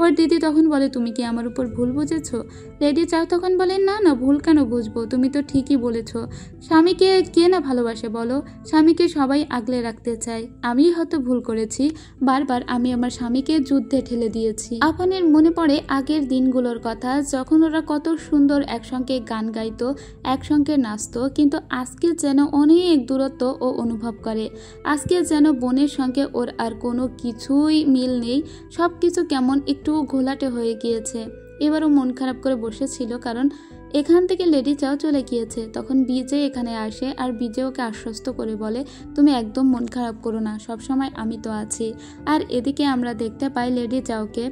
ওর দিদি তখন বলে তুমি কি আমার উপর ভুল বুঝেছো? লেডি চাও তখন বলে না না, ভুল কেন বুঝবো, তুমি তো ঠিকই বলেছো। স্বামীকে কে না ভালোবাসে বলো, স্বামীকে সবাই আগলে রাখতে চায়, আমি হয়তো ভুল করেছি, বারবার আমি আমার স্বামীকে যুদ্ধে ঠেলে দিয়েছি। আফানের মনে পড়ে আগের দিনগুলোর কথা, যখন ওরা কত সুন্দর একসঙ্গে গান গাইতো, একসঙ্গে নাচতো, কিন্তু আজকে যেন অনেক দূরত্ব ও অনুভব করে। আজকে যেন বোনের সঙ্গে ওর আর কোনো কিছুই মিল নেই, সব কিছু কেমন একটু ঘোলাটে হয়ে গিয়েছে। এবারও মন খারাপ করে বসেছিল, কারণ এখান থেকে লেডি চাও চলে গিয়েছে। তখন বিজে এখানে আসে আর বিজে ওকে আশ্বস্ত করে বলে তুমি একদম মন খারাপ করো না, সবসময় আমি তো আছি। আর এদিকে আমরা দেখতে পাই লেডি চাওকে,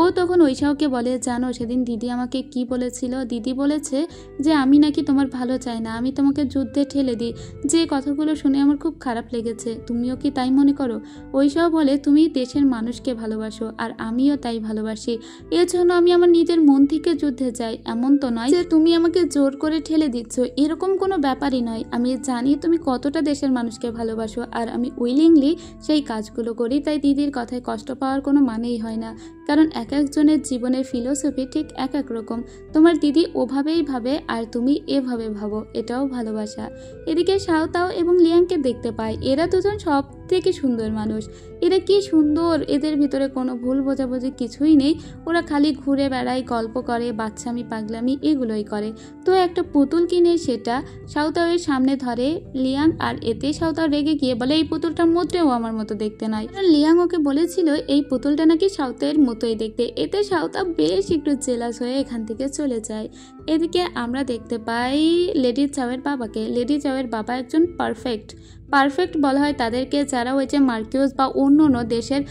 ও তখন ওইসাওকে বলে জানো সেদিন দিদি আমাকে কি বলেছিল, দিদি বলেছে যে আমি নাকি তোমার ভালো চাই না, আমি তোমাকে যুদ্ধে ঠেলে দিই। যে কথাগুলো শুনে আমার খুব খারাপ লেগেছে, তুমিও কি তাই মনে করো? ওইসাও বলে তুমি দেশের মানুষকে ভালোবাসো আর আমিও তাই ভালোবাসি, এর জন্য আমি আমার নিজের মন থেকে যুদ্ধে যাই, এমন তো নয় যে তুমি আমাকে জোর করে ঠেলে দিচ্ছ, এরকম কোনো ব্যাপারই নয়। আমি জানি তুমি কতটা দেশের মানুষকে ভালোবাসো, আর আমি উইলিংলি সেই কাজগুলো করি, তাই দিদির কথায় কষ্ট পাওয়ার কোনো মানেই হয় না, কারণ এক একজনের জীবনের ফিলোসফি ঠিক এক এক রকম। তোমার দিদি ওভাবেই ভাবে আর তুমি এভাবে ভাবো, এটাও ভালোবাসা। এদিকে শাওতাও এবং লিয়াংকে দেখতে পাই, এরা দুজন সব থেকে সুন্দর মানুষ, এরা কি সুন্দর, এদের ভিতরে কোনো ভুল বোঝাবুঝি কিছুই নেই, ওরা খালি ঘুরে বেড়ায়, গল্প করে, বাচ্চামি পাগলামি এগুলোই করে। তো একটা পুতুল কিনে সেটা শাওতাওয়ের সামনে ধরে লিয়াং, আর এতে শাওতাও রেগে গিয়ে বলে এই পুতুলটা মোটেও আমার মতো দেখতে নয়। লিয়াং ওকে বলেছিল এই পুতুলটা নাকি শাওতাওয়ের মতোই দেখতে, এতে শাওতাও বেশ একটু জেলাস হয়ে এখান থেকে চলে যায়। এদিকে আমরা দেখতে পাই লেডি চাওয়ের বাবাকে। লেডি চাওয়ের বাবা একজন পারফেক্ট বলা হয় তাদেরকে যারা ওই যে মার্কিউস বা অন্য দেশের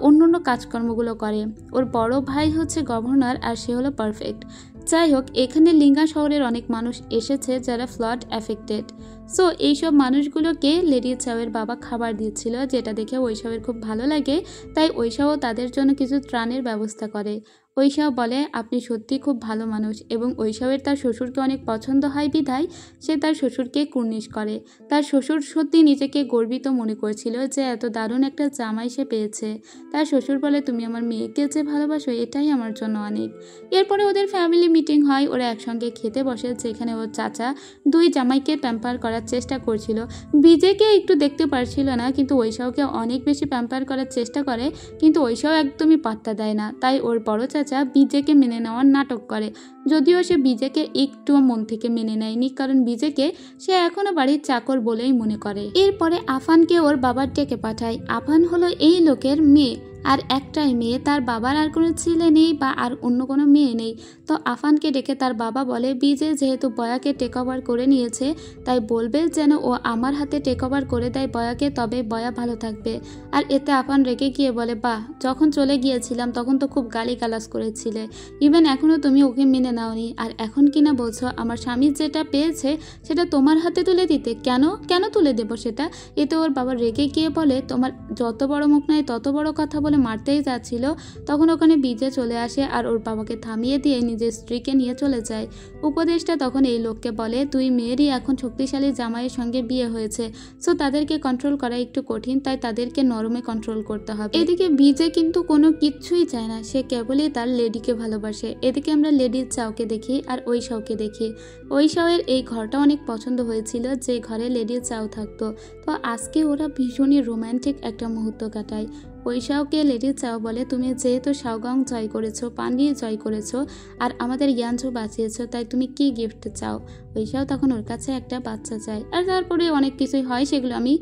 অন্য কাজকর্মগুলো করে। ওর বড় ভাই হচ্ছে গভর্নর আর সে হলো পারফেক্ট। যাই হোক, এখানে লিঙ্গা শহরের অনেক মানুষ এসেছে যারা ফ্লাড এফেক্টেড। সো এইসব মানুষগুলোকে লেডি চাওয়ের বাবা খাবার দিচ্ছিল, যেটা দেখে ওইসবের খুব ভালো লাগে, তাই ওইসবও তাদের জন্য কিছু ত্রাণের ব্যবস্থা করে। ওইসব বলে আপনি সত্যি খুব ভালো মানুষ, এবং ওইসবের তার শ্বশুরকে অনেক পছন্দ হয় বিধায় সে তার শ্বশুরকে কুর্নিশ করে। তার শ্বশুর সত্যি নিজেকে গর্বিত মনে করছিল যে এত দারুণ একটা জামাই সে পেয়েছে। তার শ্বশুর বলে তুমি আমার মেয়েকে যে ভালোবাসো এটাই আমার জন্য অনেক। এরপরে ওদের ফ্যামিলি মিটিং হয়, ওরা একসঙ্গে খেতে বসে, যেখানে ওর চাচা দুই জামাইকে প্যাম্পার করার চেষ্টা করছিল। বিজেকে একটু দেখতে পারছিল না, কিন্তু ওইসবকে অনেক বেশি প্যাম্পার করার চেষ্টা করে, কিন্তু ওইসব একদমই পাত্তা দেয় না। তাই ওর বড় চাচা চাচা বিজেকে মেনে নেওয়ার নাটক করে, যদিও সে বিজেকে একটুও মন থেকে মেনে নেয়নি, কারণ বিজেকে সে এখনো বাড়ির চাকর বলেই মনে করে। এরপরে আফানকে ওর বাবার ডেকে পাঠায়। আফান হলো এই লোকের মেয়ে, আর একটাই মেয়ে, তার বাবার আর কোনো ছেলে নেই বা আর অন্য কোনো মেয়ে নেই। তো আফানকে ডেকে তার বাবা বলে বিজে যেহেতু বয়াকে টেক ওভার করে নিয়েছে, তাই বলবে যেন ও আমার হাতে টেক ওভার করে দেয় বয়াকে, তবে বয়া ভালো থাকবে। আর এতে আফান রেগে গিয়ে বলে, বাহ, যখন চলে গিয়েছিলাম তখন তো খুব গালিগালাজ করেছিলে, ইভেন এখনও তুমি ওকে মেনে নাওনি, আর এখন কিনা বলছো আমার স্বামী যেটা পেয়েছে সেটা তোমার হাতে তুলে দিতে। কেন কেন তুলে দেবো সেটা? এতে ওর বাবা রেগে গিয়ে বলে, তোমার যত বড় মুখ নয় তত বড় কথা বলে মারতেই যাচ্ছিল। তখন ওখানে বিজে চলে আসে আর ওর বাবাকে থামিয়ে দিয়ে নিজের স্ত্রীকে নিয়ে চলে যায়। উপদেশটা তখন এই লোককে বলে, তুই মেয়েরই এখন শক্তিশালী জামাইয়ের সঙ্গে বিয়ে হয়েছে, সো তাদেরকে কন্ট্রোল করা একটু কঠিন, তাই তাদেরকে নরমে কন্ট্রোল করতে হবে। এদিকে বিজে কিন্তু কোনো কিচ্ছুই চায় না, সে কেবলই তার লেডিকে ভালোবাসে। এদিকে আমরা লেডির চাওকে দেখি আর ঐশাওকে দেখি। ঐশাওয়ের এই ঘরটা অনেক পছন্দ হয়েছিল, যে ঘরে লেডির চাও থাকতো। তো আজকে ওরা ভীষণই রোম্যান্টিক একটা মুহূর্ত কাটায়। ঐশাওকে লেডি চাও বলে, তুমি যেহেতু শাওগং জয় করেছো, পান্ডি জয় করেছো, আর আমাদের ইয়ানঝু বাঁচিয়েছো, তাই তুমি কি গিফট চাও? ঐশাও তখন ওর কাছে একটা বাচ্চা চায়, আর তারপরে অনেক কিছুই হয়, সেগুলো আমি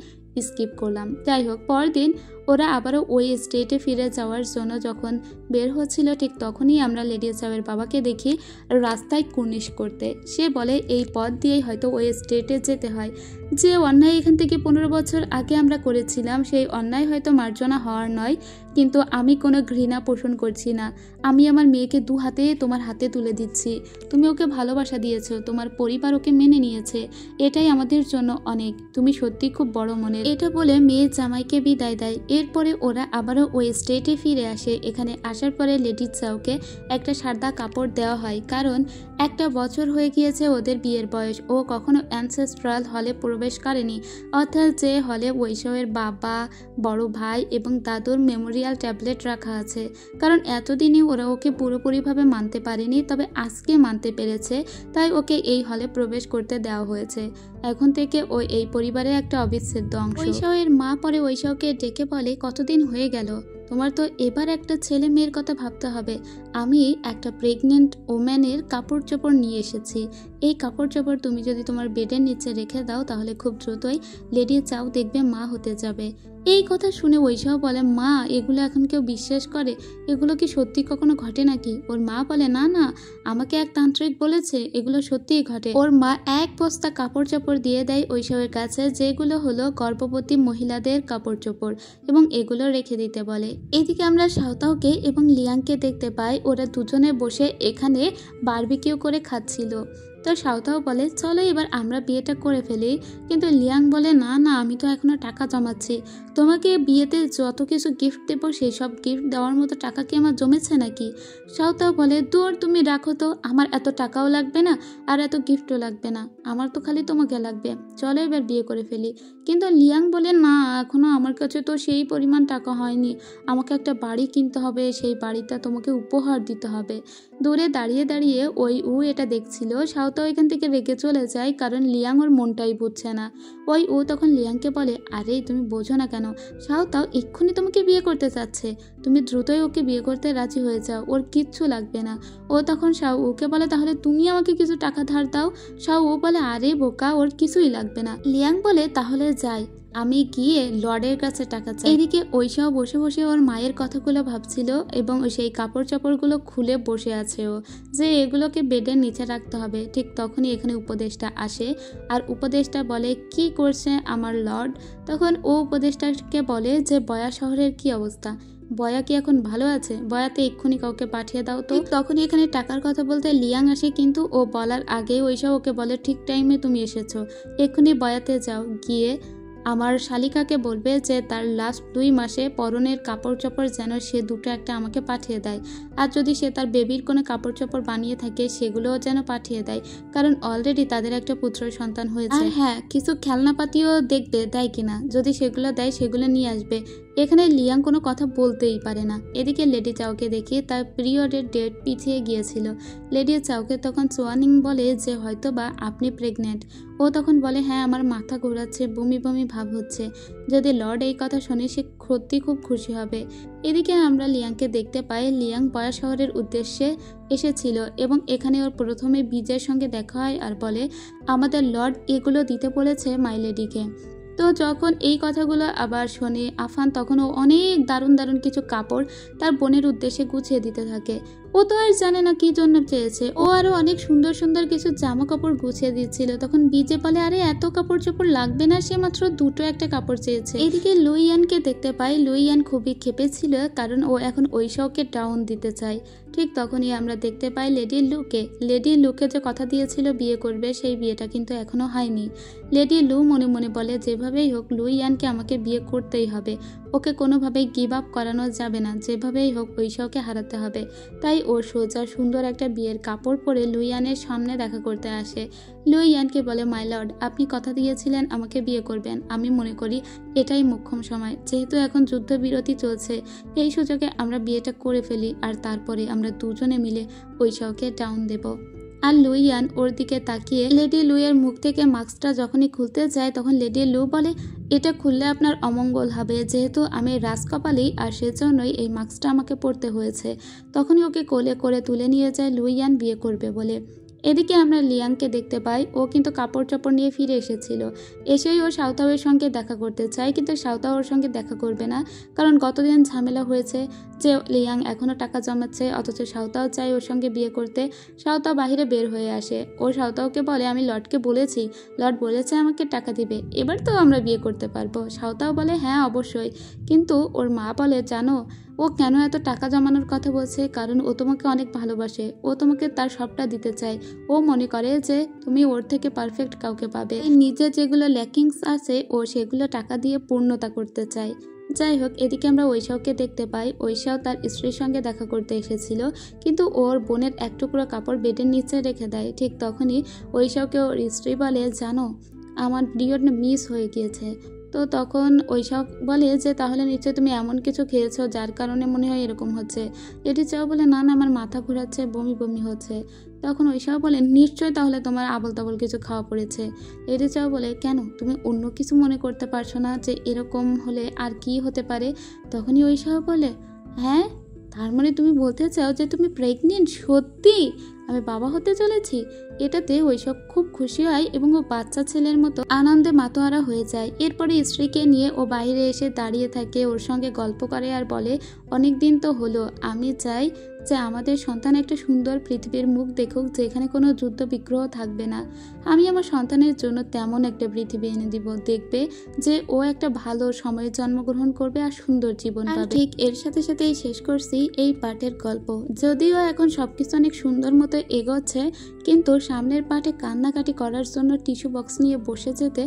স্কিপ করলাম। যাই হোক, পরদিন ওরা আবারও ওই স্টেটে ফিরে যাওয়ার জন্য যখন বের হচ্ছিল, ঠিক তখনই আমরা লেডি চাওয়ের বাবাকে দেখি রাস্তায় কুর্নিশ করতে। সে বলে এই পথ দিয়েই হয়তো ওই স্টেটে যেতে হয়, যে অন্যায় এখান থেকে 15 বছর আগে আমরা করেছিলাম সেই অন্যায় হয়তো মার্জনা হওয়ার নয়, কিন্তু আমি কোনো ঘৃণা পোষণ করছি না। আমি আমার মেয়েকে 2 হাতে তোমার হাতে তুলে দিচ্ছি। তুমি ওকে ভালোবাসা দিয়েছো, তোমার পরিবার ওকে মেনে নিয়েছে, এটাই আমাদের জন্য অনেক। তুমি সত্যি খুব বড় মনের। এটা বলে মেয়ে জামাইকে বিদায় দেয়। এরপরে ওরা আবারও ওই স্টেটে ফিরে আসে। এখানে আসার পরে লেডি চাওকে একটা সাদা কাপড় দেওয়া হয়, কারণ 1 বছর হয়ে গিয়েছে ওদের বিয়ের বয়স। ও কখনো অ্যানসেস্ট্রাল হলে প্রবেশ করেনি, অর্থাৎ যে হলে ঐশাওয়ের বাবা, বড় ভাই এবং দাদুর মেমোরিয়াল ট্যাবলেট রাখা আছে। কারণ এতদিনে ওরা ওকে পুরোপুরিভাবে মানতে পারেনি, তবে আজকে মানতে পেরেছে, তাই ওকে এই হলে প্রবেশ করতে দেওয়া হয়েছে। এখন থেকে ও এই পরিবারের একটা অবিচ্ছেদ্য অংশ। ঐশাওয়ের মা পরে ঐশাওকে ডেকে বলে, কতদিন হয়ে গেল, তোমার তো এবার একটা ছেলে মেয়ের কথা ভাবতে হবে। আমি একটা প্রেগনেন্ট ওম্যানের কাপড় চোপড় নিয়ে এসেছি। এই কাপড় চোপড় তুমি যদি তোমার বেডের নিচে রেখে দাও, তাহলে খুব দ্রুতই লেডি চাও দেখবে মা হতে যাবে। এই কথা শুনে ঐশাও বলে, মা, এগুলো এখন কেউ বিশ্বাস করে? এগুলো কি সত্যি কখনো ঘটে নাকি? ওর মা বলে, না না, আমাকে এক তান্ত্রিক বলেছে এগুলো সত্যিই ঘটে। ওর মা এক বস্তা কাপড় চোপড় দিয়ে দেয় ঐশাওয়ের কাছে, যেগুলো হলো গর্ভবতী মহিলাদের কাপড় চোপড়, এবং এগুলো রেখে দিতে বলে। এদিকে আমরা শাওতাওকে এবং লিয়াংকে দেখতে পাই, ওরা দুজনে বসে এখানে বারবিকিউ করে খাচ্ছিল। তো শাওতাও বলে, চলো এবার আমরা বিয়েটা করে ফেলি। কিন্তু লিয়াং বলে, না না, আমি তো এখনো টাকা জমাচ্ছি, তোমাকে বিয়েতে যত কিছু গিফট দেবো সেই সব গিফট দেওয়ার মতো টাকা কি আমার জমেছে নাকি? শাওতাও বলে, দূর, তুমি রাখো তো, আমার এত টাকাও লাগবে না আর এত গিফটও লাগবে না, আমার তো খালি তোমাকে লাগবে, চলো এবার বিয়ে করে ফেলি। কিন্তু লিয়াং বলে, না, এখনো আমার কাছে তো সেই পরিমাণ টাকা হয়নি, আমাকে একটা বাড়ি কিনতে হবে, সেই বাড়িটা তোমাকে উপহার দিতে হবে। দূরে দাঁড়িয়ে দাঁড়িয়ে এটা দেখছিল। শাওতাও এখান থেকে রেগে চলে যায়, কারণ লিয়াং ওর মনটাই বুঝছে না। তখন লিয়াংকে বলে, আরে তুমি বোঝো না কেন, শাওতাও এক্ষুনি তোমাকে বিয়ে করতে চাচ্ছে, তুমি দ্রুতই ওকে বিয়ে করতে রাজি হয়ে যাও, ওর কিচ্ছু লাগবে না। তখন ওকে বলে, তাহলে তুমি আমাকে কিছু টাকা ধার দাও। বলে, আরে বোকা, ওর কিছুই লাগবে না। লিয়াং বলে, তাহলে যাই, আমি গিয়ে লর্ডের কাছে টাকা চাই। এদিকে ঐশাও বসে বসে ওর মায়ের কথাগুলো ভাবছিল, এবং সেই কাপড় চাপড়গুলো খুলে বসে আছে ও, যে এগুলোকে বেডের নিচে রাখতে হবে। ঠিক তখনই এখানে উপদেশটা আসে, আর উপদেশটা বলে, কি করছে আমার লর্ড? তখন উপদেশটাকে বলে যে বয়া শহরের কি অবস্থা, বয়া কি এখন ভালো আছে? বয়াতে এক্ষুনি কাউকে পাঠিয়ে দাও তো। তখনই এখানে টাকার কথা বলতে লিয়াং আসে, কিন্তু ও বলার আগে ঐশাও ওকে বলে, ঠিক টাইমে তুমি এসেছো, এক্ষুনি বয়াতে যাও, গিয়ে আমার শালিকাকে বলবে যে তার লাস্ট 2 মাসে পরনের কাপড় চোপড় যেন সে দুটো একটা আমাকে পাঠিয়ে দেয়, আর যদি সে তার বেবির কোনো কাপড় চোপড় বানিয়ে থাকে সেগুলোও যেন পাঠিয়ে দেয়, কারণ অলরেডি তাদের একটা পুত্র সন্তান হয়েছে। আর হ্যাঁ, কিছু খেলনাপাতিও দেখবে দেয় কিনা, যদি সেগুলো দেয় সেগুলো নিয়ে আসবে। এখানে লিয়াং কোনো কথা বলতেই পারে না। এদিকে লেডি চাওকে দেখি তার পিরিয়ডের ডেট পিছিয়ে গিয়েছিল। লেডি চাওকে তখন চুয়ানিং বলে যে হয়তো বা আপনি প্রেগনেন্ট। তখন বলে, হ্যাঁ, আমার মাথা ঘোরাচ্ছে, বমি বমি ভাব হচ্ছে। যদি লর্ড এই কথা শুনে সে সত্যি খুব খুশি হবে। এদিকে আমরা লিয়াংকে দেখতে পাই। লিয়াং বয়া শহরের উদ্দেশ্যে এসেছিল এবং এখানে ওর প্রথমে বিজয়ের সঙ্গে দেখা হয় আর বলে আমাদের লর্ড এগুলো দিতে বলেছে মাইলেডিকে। তো যখন এই কথাগুলো আবার শোনে আফান, তখন ও অনেক দারুণ দারুণ কিছু কাপড় তার বোনের উদ্দেশ্যে গুছিয়ে দিতে থাকে। ও তো আর জানে না কি জন্য চেয়েছে। ও আরো অনেক সুন্দর সুন্দর কিছু জামা কাপড় গুছিয়ে দিচ্ছিল। তখন বিজে বলে আরে এত কাপড় চোপড় লাগবে না, সে মাত্র দুটো একটা কাপড় চেয়েছে। এদিকে লুইয়ানকে দেখতে পাই। লুইয়ান খুবই ক্ষেপেছিল কারণ ও এখন ঐশাওকে ডাউন দিতে চায়। ঠিক তখনই আমরা দেখতে পাই লেডি লুকে যে কথা দিয়েছিল বিয়ে করবে, সেই বিয়েটা কিন্তু এখনো হয়নি। লেডি লু মনে মনে বলে যেভাবেই হোক লুইয়ানকে আমাকে বিয়ে করতেই হবে, ওকে কোনোভাবেই গিভ আপ করানো যাবে না, যেভাবেই হোক ঐশাওকে হারাতে হবে। তাই ও সোজা সুন্দর একটা বিয়ের কাপড় পরে লুইয়ানের সামনে দেখা করতে আসে। লুইয়ানকে বলে মাই লর্ড, আপনি কথা দিয়েছিলেন আমাকে বিয়ে করবেন, আমি মনে করি এটাই মোক্ষম সময়। যেহেতু এখন যুদ্ধবিরতি চলছে, এই সুযোগে আমরা বিয়েটা করে ফেলি আর তারপরে আমরা দুজনে মিলে ঐশাওকে ডাউন দেব। আর লুইয়ান ওর দিকে তাকিয়ে লেডি লুইয়ের মুখ থেকে মাস্কটা যখনই খুলতে যায় তখন লেডি লু বলে এটা খুললে আপনার অমঙ্গল হবে, যেহেতু আমি রাজকপালি আর সেজন্যই এই মাস্কটা আমাকে পরতে হয়েছে। তখনই ওকে কোলে করে তুলে নিয়ে যায় লুইয়ান বিয়ে করবে বলে। এদিকে আমরা লিয়াংকে দেখতে পাই। ও কিন্তু কাপড় চাপড় নিয়ে ফিরে এসেছিল। এসেই ও সাউতাওয়ের সঙ্গে দেখা করতে চায়, কিন্তু সাউতাও ওর সঙ্গে দেখা করবে না, কারণ গতদিন ঝামেলা হয়েছে যে লিয়াং এখনও টাকা জমাচ্ছে, অথচ সাউতাও চায় ওর সঙ্গে বিয়ে করতে। সাউতাও বাহিরে বের হয়ে আসে। ও সাউতাওকে বলে আমি লর্ডকে বলেছি, লর্ড বলেছে আমাকে টাকা দিবে, এবার তো আমরা বিয়ে করতে পারবো। সাউতাও বলে হ্যাঁ অবশ্যই, কিন্তু ওর মা বলে জানো ও কেন এত টাকা জমানোর কথা বলছে, কারণ ও তোমাকে অনেক ভালোবাসে, ও তোমাকে তার সবটা দিতে চায়। ও মনে করে যে তুমি ওর থেকে পারফেক্ট কাউকে পাবে। নিজের যেগুলো ল্যাকিংস আছে ও সেগুলো টাকা দিয়ে পূর্ণতা করতে চায়। যাই হোক, এদিকে আমরা ঐশাওকে দেখতে পাই। ঐশাও তার স্ত্রীর সঙ্গে দেখা করতে এসেছিল, কিন্তু ওর বোনের এক টুকরো কাপড় বেডের নিচে রেখে দেয়। ঠিক তখনই ঐশাওকে ওর স্ত্রী বলে জানো আমার পিরিয়ড মিস হয়ে গিয়েছে। তো তখন ঐশাও বলে যে তাহলে নিশ্চয়ই তুমি এমন কিছু খেয়েছো যার কারণে মনে হয় এরকম হচ্ছে। লেডি চাও বলে না না আমার মাথা ঘোরাচ্ছে, বমি বমি হচ্ছে। তখন ঐশাও বলে নিশ্চয়ই তাহলে তোমার আবল তাবল কিছু খাওয়া পড়েছে। লেডি চাও বলে কেন তুমি অন্য কিছু মনে করতে পারছো না যে এরকম হলে আর কি হতে পারে? তখনই ঐশাও বলে হ্যাঁ, তার মানে তুমি বলতে চাও যে তুমি প্রেগনেন্ট? সত্যি আমি বাবা হতে চলেছি? এটাতে ঐশাও খুব খুশি হয় এবং ও বাচ্চা ছেলের মতো আনন্দে মাতোয়ারা হয়ে যায়। এরপরে স্ত্রীকে নিয়ে ও বাইরে এসে দাঁড়িয়ে থাকে, ওর সঙ্গে গল্প করে আর বলে অনেক দিন তো হলো, আমি চাই যে আমাদের সন্তান একটা সুন্দর পৃথিবীর মুখ দেখুক, যেখানে কোনো যুদ্ধ বিগ্রহ থাকবে না। আমি আমার সন্তানের জন্য তেমন একটা পৃথিবী এনে দিব, দেখবে যে ও একটা ভালো সময়ে জন্মগ্রহণ করবে আর সুন্দর জীবন পাবে। ঠিক এর সাথে সাথেই শেষ করছি এই পাঠের গল্প। যদিও এখন সবকিছু অনেক সুন্দর মতো এগোচ্ছে, কিন্তু সামনের পাঠে কান্নাকাটি করার জন্য টিস্যু বক্স নিয়ে বসে যেতে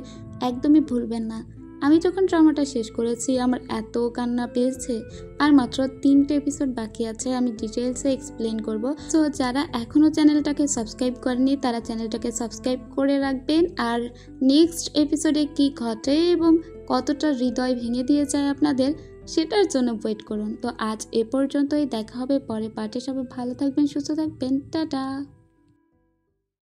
একদমই ভুলবেন না। আমি যখন ড্রামাটা শেষ করেছি আমার এত কান্না পেয়েছে। আর মাত্র 3টে এপিসোড বাকি আছে, আমি ডিটেলসে এক্সপ্লেন করব। তো যারা এখনও চ্যানেলটাকে সাবস্ক্রাইব করেনি তারা চ্যানেলটাকে সাবস্ক্রাইব করে রাখবেন। আর নেক্সট এপিসোডে কি ঘটে এবং কতটা হৃদয় ভেঙে দিয়ে যায় আপনাদের, সেটার জন্য ওয়েট করুন। তো আজ এ পর্যন্তই, দেখা হবে পরে পার্টে। সবাই ভালো থাকবেন, সুস্থ থাকবেন, টাটা।